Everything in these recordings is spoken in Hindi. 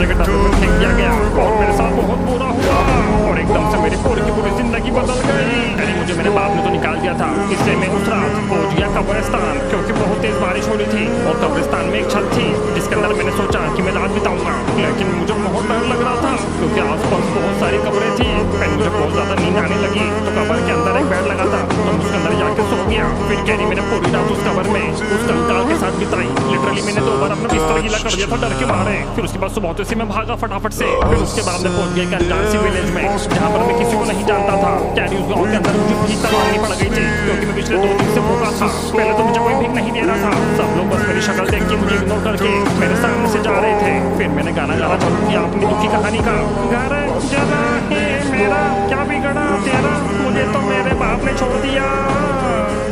बच्चे के डब्बे में फेंक दिया गया और मेरे साथ बहुत बुरा हुआ और एकदम से मेरी पूरी की पूरी जिंदगी बदल गई। यानी मुझे मेरे बाप ने तो निकाल दिया था, इसलिए मैं उस रात पहुंच गया कब्रिस्तान, क्योंकि बहुत तेज बारिश हो रही थी और कब्रिस्तान में एक छत थी जिसके अंदर मैंने सोचा कि मैं रात बिताऊंगा। लेकिन मुझे बहुत डर लग रहा था क्योंकि आसपास बहुत सारी कब्रें थी। फिर मुझे बहुत ज्यादा नींद आने लगी तो कब्र के अंदर एक बेड लगा था तो उसके अंदर जाके सो गया। फिर कैरी मैंने पूरी रात उस कब्र में उस कंकाल के साथ बिताई। लिटरली मैंने 2 बार अपना बिस्तर गीला कर दिया था डर के मारे। फिर उसके बाद सुबह होते से मैं भागा फटाफट से। फिर उसके बाद मैं पहुंच गया एक अनजान सी विलेज में जहाँ पर मैं किसी को नहीं जानता था। कैरी उस गाँव के अंदर मुझे भीख मांगनी पड़ गई थी क्योंकि मैं पिछले 2 दिन से भूखा था। पहले तो मुझे कोई भीख नहीं दे रहा था, सब लोग बस मेरी शक्ल देख के मुझे इग्नोर करके मेरे सामने से जा रहे थे। फिर मैंने गाना गाना चालू किया अपनी दुखी कहानी का। घर जला है मेरा, क्या बिगड़ा तेरा, मुझे तो मेरे बाप ने छोड़ दिया।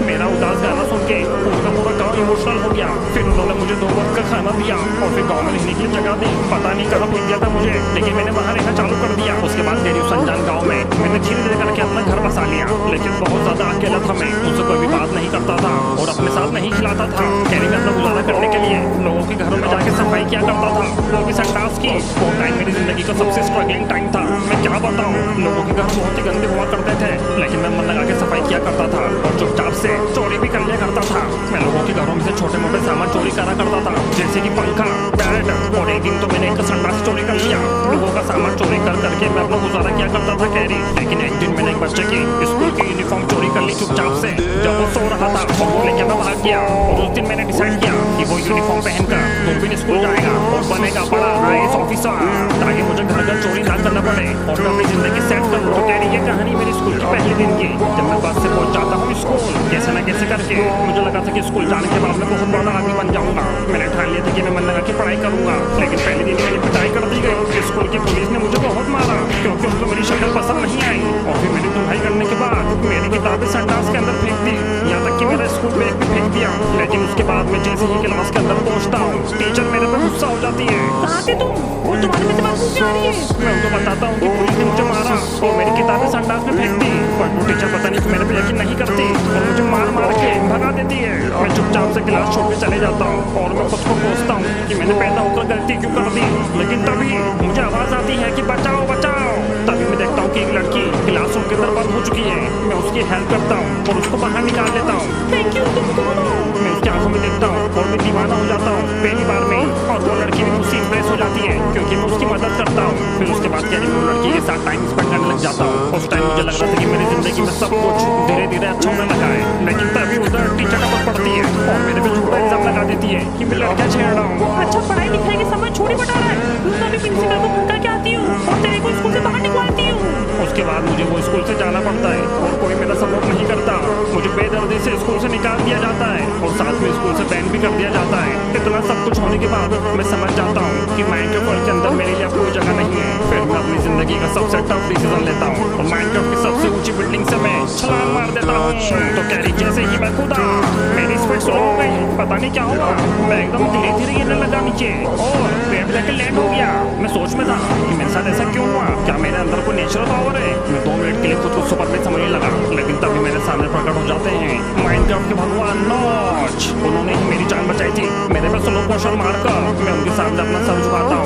मेरा उदास गाना सुन के पूरा पूरा गाँव इमोशनल हो गया। फिर उन्होंने मुझे 2 वक्त का खाना दिया और फिर गाँव में रहने के लिए जगह दी। पता नहीं कहाँ मिल गया था मुझे, लेकिन मैंने वहाँ रहना चालू कर दिया। उसके बाद मेरी उस अनजान गाँव में मैंने धीरे धीरे करके अपना घर बसा लिया। लेकिन बहुत ज्यादा अकेला था मैं, मुझसे कोई भी बात नहीं करता था और अपने साथ नहीं खिलाता था। कैरी में अपना गुजारा करने के लिए लोगों के घरों में जाके सफाई किया करता था, वो भी संडास की। वो टाइम मेरी जिंदगी का सबसे स्ट्रगलिंग टाइम था। मैं क्या बताऊँ, लोगों के घर बहुत ही गंदे हुआ करते थे, लेकिन मैं मन लगा के सफाई किया करता था और चुपचाप से चोरी भी कर लिया करता था। मैं लोगों के घरों में से छोटे मोटे सामान चोरी करा करता था, जैसे कि पंखा, बेड। और एक दिन तो मैंने एक संडास चोरी कर लिया। लोगों का सामान चोरी कर करके मैं अपना गुजारा किया करता था कैरी। लेकिन एक दिन मैंने एक बच्चे की स्कूल की यूनिफॉर्म चोरी कर ली चुपचाप से। जब वो सो रहा था और वो लेके मैं भाग गया और उस दिन मैंने डिसाइड किया कि वो यूनिफॉर्म पहनकर दूरबीन स्कूल जाएगा और बनेगा बड़ा IAS ऑफिसर, ताकि मुझे घर घर चोरी ना करना पड़े और मैं अपनी जिंदगी सेट कर लूं। तो कैरी ये कहानी मेरी स्कूल की पहले दिन की, जब मैं बस से पहुंच जाता हूँ स्कूल कैसे न कैसे करके। मुझे लगा था कि स्कूल जाने के बाद मैं बहुत बड़ा आदमी बन जाऊंगा। मैंने ठान लिया था कि मैं मन लगा के पढ़ाई करूंगा। लेकिन पहले दिन मेरी पिटाई कर दी गई। स्कूल की पुलिस ने मुझे बहुत मारा क्योंकि उनको मेरी शक्ल पसंद नहीं आई। और फिर मेरी धुलाई करने के बाद मेरी किताबें संडास के अंदर फेंक दी, यहाँ तक कि मेरा स्कूल बैग भी फेंक दिया। लेकिन उसके बाद मैं जैसे ही क्लास के अंदर पहुंचता हूँ टीचर मेरे पे गुस्सा हो जाती है। कहाँ थे तुम और तुम्हारे में से बात पूछने आ रही है? मैं उनको बताता हूँ कि पुलिस ने मुझे मारा और मेरी किताबें संडास में फेंक दी, पर वो टीचर पता नहीं मेरे पे यकीन नहीं करती और मुझे मार मार के भगा देती है। मैं चुपचाप से क्लास छोड़ के चले जाता हूँ और मैं खुद को कोसता हूँ कि मैंने पैदा होकर गलती क्यों कर दी। लेकिन तभी मुझे आवाज आती है कि बचाओ बचाओ। तभी मैं देखता हूँ कि एक लड़की क्लासरूम के अंदर बंद हो चुकी है। मैं उसकी हेल्प करता हूँ और उसको बाहर निकाल देता हूँ। थैंक यू, तुम कौन हो? मैं उसकी आंखों में देखता हूँ और मैं दीवाना हो जाता हूँ पहली बार में। और वो लड़की भी मुझसे इम्प्रेस हो जाती है क्योंकि मैं उसकी मदद करता हूँ। फिर उसके बाद कैरी वो लड़की के साथ टाइम स्पेंड करने लग जाता हूँ। उस टाइम मुझे लग रहा था कि मेरी जिंदगी में सब कुछ धीरे धीरे अच्छा होने लगा है। लेकिन तभी उधर टीचर टपक पड़ती है और मेरे पे झूठा इल्जाम लगा देती है कि मैं लड़का छेड़ रहा हूँ। अच्छा, पढ़ाई लिखाई के समय छोड़ी बता रहा है। मैं अभी प्रिंसिपल को फोन करके आती हूँ और तेरे को स्कूल से बाहर निकलती हूँ। उसके बाद मुझे वो स्कूल से जाना पड़ता है और कोई मेरा सपोर्ट नहीं करता। मुझे बेदर्दी से स्कूल से निकाल दिया जाता है और साथ में स्कूल से बैन भी कर दिया जाता है। इतना सब कुछ होने के बाद मैं समझ जाता हूँ कि माइनक्राफ्ट वर्ल्ड के अंदर मेरे लिए कोई जगह नहीं है। फिर मैं अपनी जिंदगी का सबसे टफ डिसीजन लेता हूँ और माइनक्राफ्ट की सबसे ऊंची बिल्डिंग से मैं छलांग मार देता हूँ। तो कैरी जैसे ही मैं कूदा मेरी स्पीड स्लो हो गई, पता नहीं क्या हुआ। मैं एकदम धीरे धीरे गिरने लगा नीचे और पेड़ पे जाके लैंड हो गया। मैं सोच में था कि मेरे साथ ऐसा क्यों हुआ, क्या मेरे अंदर कोई नेचुरल पावर है। मैं 2 मिनट के लिए खुद को सुपरमैन समझने लगा, लेकिन तभी मेरे सामने प्रकट हो जाते हैं माइनक्राफ्ट के भगवान नॉच। उन्होंने ही मेरी जान बचाई थी। मेरे पे स्लो पोशन मारकर मैं उनके सामने अपना सर झुकाता